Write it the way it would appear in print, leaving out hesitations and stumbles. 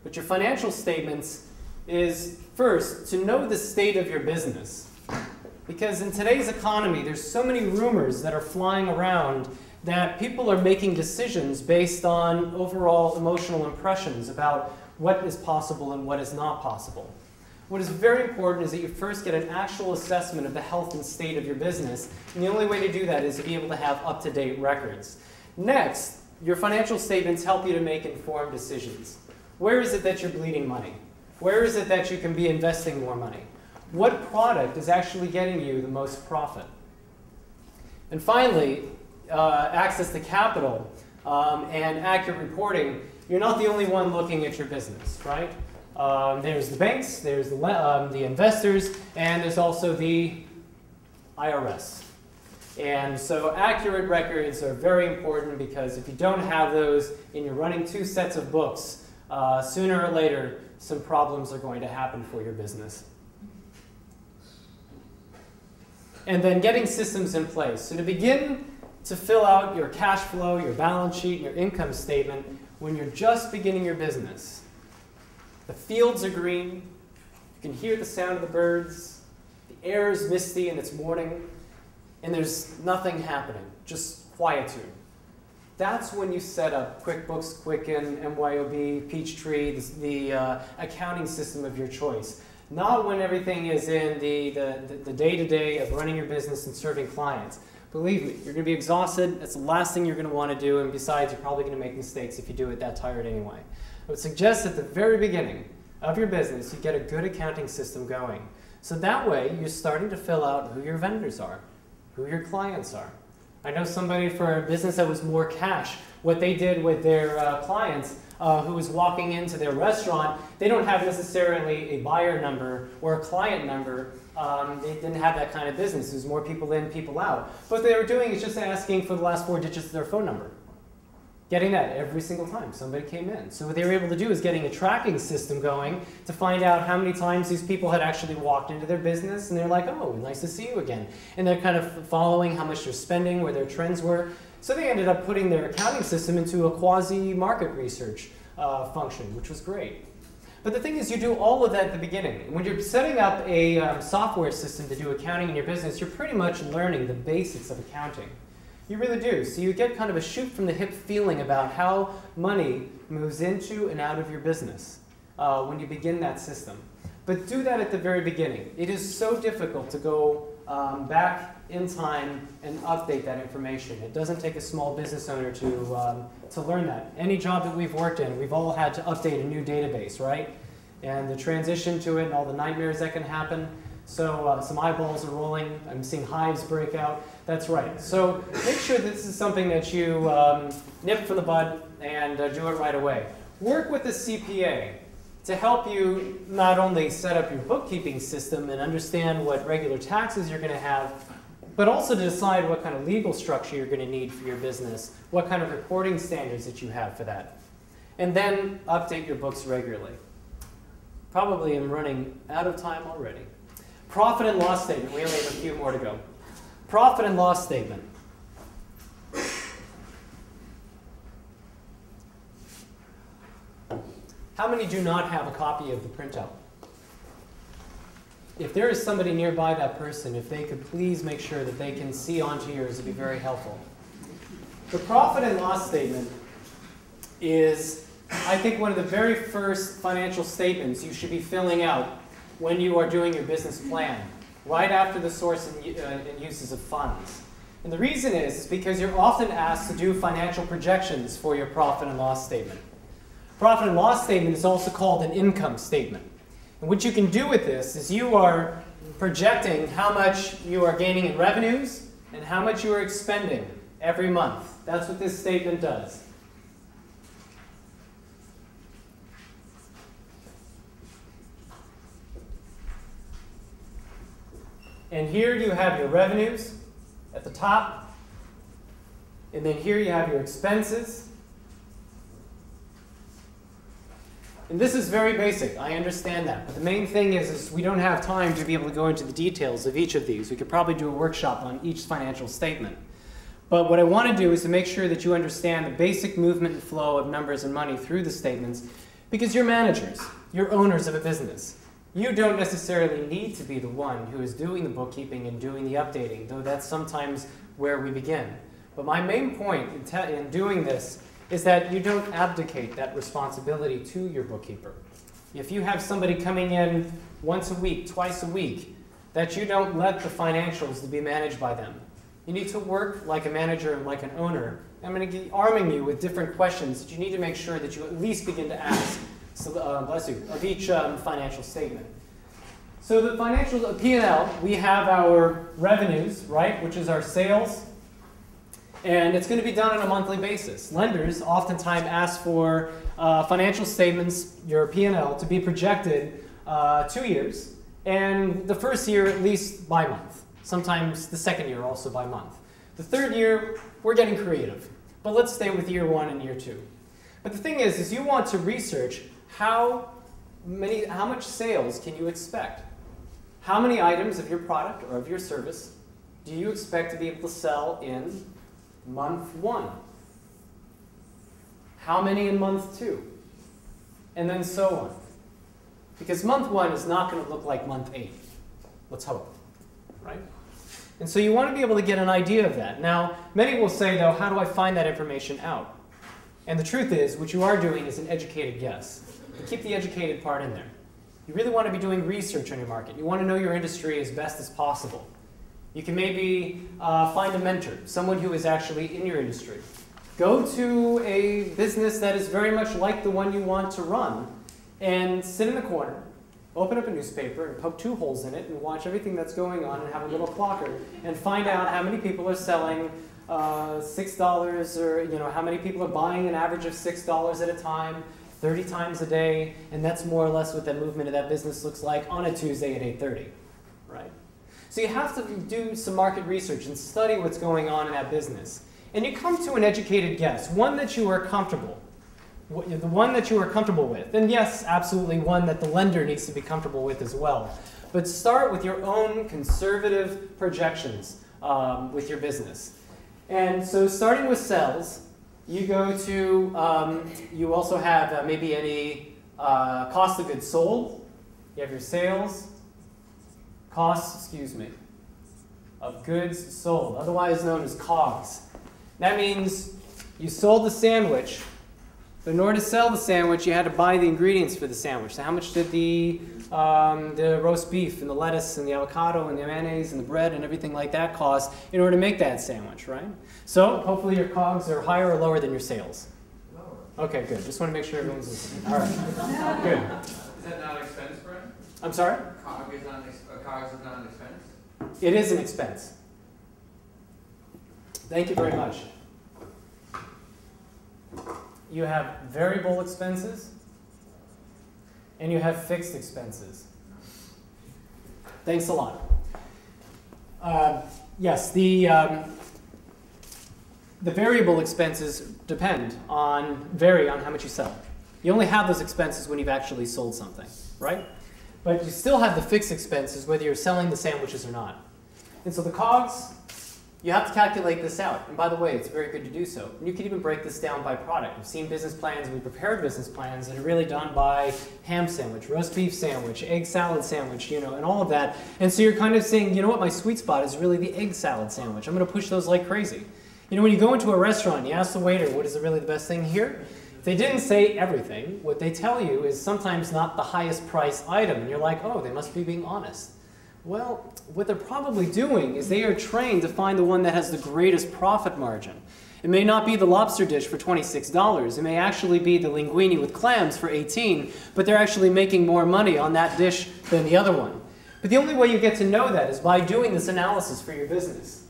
But your financial statements is, first, to know the state of your business. Because in today's economy, there's so many rumors that are flying around that people are making decisions based on overall emotional impressions about what is possible and what is not possible. What is very important is that you first get an actual assessment of the health and state of your business, and the only way to do that is to be able to have up-to-date records. Next, your financial statements help you to make informed decisions. Where is it that you're bleeding money? Where is it that you can be investing more money? What product is actually getting you the most profit? And finally, access to capital and accurate reporting. You're not the only one looking at your business, right? There's the banks, there's the investors, and there's also the IRS. And so accurate records are very important because if you don't have those and you're running two sets of books, sooner or later, some problems are going to happen for your business. And then getting systems in place. So to begin to fill out your cash flow, your balance sheet, your income statement, when you're just beginning your business, the fields are green, you can hear the sound of the birds, the air is misty and it's morning, and there's nothing happening, just quietude. That's when you set up QuickBooks, Quicken, MYOB, Peachtree, the accounting system of your choice. Not when everything is in the day-to-day of running your business and serving clients. Believe me, you're going to be exhausted. That's the last thing you're going to want to do, and besides, you're probably going to make mistakes if you do it that tired anyway. I would suggest at the very beginning of your business, you get a good accounting system going. So that way, you're starting to fill out who your vendors are, who your clients are. I know somebody for a business that was more cash. What they did with their clients who was walking into their restaurant, they don't have necessarily a buyer number or a client number. They didn't have that kind of business. There's more people in, people out. What they were doing is just asking for the last 4 digits of their phone number. Getting that every single time somebody came in. So what they were able to do is getting a tracking system going to find out how many times these people had actually walked into their business, and they're like, oh, nice to see you again. And they're kind of following how much they're spending, where their trends were. So they ended up putting their accounting system into a quasi-market research function, which was great. But the thing is, you do all of that at the beginning. When you're setting up a software system to do accounting in your business, you're pretty much learning the basics of accounting. You really do. So you get kind of a shoot-from-the-hip feeling about how money moves into and out of your business when you begin that system. But do that at the very beginning. It is so difficult to go back in time and update that information. It doesn't take a small business owner to learn that. Any job that we've worked in, we've all had to update a new database, right? And the transition to it and all the nightmares that can happen. So some eyeballs are rolling. I'm seeing hives break out. That's right. So make sure that this is something that you nip from the bud and do it right away. Work with a CPA to help you not only set up your bookkeeping system and understand what regular taxes you're going to have, but also to decide what kind of legal structure you're going to need for your business, what kind of reporting standards that you have for that. And then update your books regularly. Probably am running out of time already. Profit and loss statement. We only have a few more to go. Profit and loss statement. How many do not have a copy of the printout? If there is somebody nearby that person, if they could please make sure that they can see onto yours, it would be very helpful. The profit and loss statement is, I think, one of the very first financial statements you should be filling out when you are doing your business plan, right after the source and uses of funds. And the reason is because you're often asked to do financial projections for your profit and loss statement. Profit and loss statement is also called an income statement. And what you can do with this is you are projecting how much you are gaining in revenues and how much you are expending every month. That's what this statement does. And here you have your revenues at the top. And then here you have your expenses. And this is very basic. I understand that. But the main thing is we don't have time to be able to go into the details of each of these. We could probably do a workshop on each financial statement. But what I want to do is to make sure that you understand the basic movement and flow of numbers and money through the statements. Because you're managers, you're owners of a business. You don't necessarily need to be the one who is doing the bookkeeping and doing the updating, though that's sometimes where we begin. But my main point in doing this is that you don't abdicate that responsibility to your bookkeeper. If you have somebody coming in once a week, twice a week, that you don't let the financials to be managed by them. You need to work like a manager and like an owner. I'm going to be arming you with different questions that you need to make sure that you at least begin to ask, bless you, of each financial statement. So the financial P&L, we have our revenues, right, which is our sales. And it's going to be done on a monthly basis. Lenders oftentimes ask for financial statements, your P&L, to be projected 2 years. And the first year, at least by month. Sometimes the second year also by month. The third year, we're getting creative. But let's stay with year 1 and year 2. But the thing is you want to research how much sales can you expect? How many items of your product or of your service do you expect to be able to sell in month 1? How many in month 2? And then so on. Because month 1 is not going to look like month 8. Let's hope. Right? And so you want to be able to get an idea of that. Now, many will say, though, how do I find that information out? And the truth is, what you are doing is an educated guess. You keep the educated part in there. You really want to be doing research on your market. You want to know your industry as best as possible. You can maybe find a mentor, someone who is actually in your industry. Go to a business that is very much like the one you want to run and sit in the corner, open up a newspaper and poke 2 holes in it and watch everything that's going on and have a little clocker and find out how many people are selling $6 or how many people are buying an average of $6 at a time, 30 times a day, and that's more or less what the movement of that business looks like on a Tuesday at 8:30, right? So you have to do some market research and study what's going on in that business. And you come to an educated guess, one that you are comfortable, the one that you are comfortable with. And yes, absolutely one that the lender needs to be comfortable with as well. But start with your own conservative projections with your business. And so starting with sales, you go to, you also have maybe any cost of goods sold. You have your sales, costs, of goods sold, otherwise known as COGS. That means you sold the sandwich, but in order to sell the sandwich, you had to buy the ingredients for the sandwich. So how much did the roast beef and the lettuce and the avocado and the mayonnaise and the bread and everything like that cost in order to make that sandwich, right? So hopefully your COGS are higher or lower than your sales. Lower. Okay, good. Just want to make sure everyone's listening. All right, good. Is that not an expense, Brent? I'm sorry? COGS is not an expense? It is an expense. Thank you very much. You have variable expenses and you have fixed expenses. Thanks a lot. Yes, the variable expenses vary on how much you sell. You only have those expenses when you've actually sold something, right? But you still have the fixed expenses whether you're selling the sandwiches or not. And so the COGS, you have to calculate this out. And by the way, it's very good to do so. And you can even break this down by product. We've seen business plans, we prepared business plans that are really done by ham sandwich, roast beef sandwich, egg salad sandwich, and all of that. And so you're kind of saying, you know what, my sweet spot is really the egg salad sandwich. I'm going to push those like crazy. When you go into a restaurant, you ask the waiter, what is really the best thing here? If they didn't say everything, what they tell you is sometimes not the highest price item. And you're like, oh, they must be being honest. Well, what they're probably doing is they are trained to find the one that has the greatest profit margin. It may not be the lobster dish for $26. It may actually be the linguine with clams for $18, but they're actually making more money on that dish than the other one. But the only way you get to know that is by doing this analysis for your business.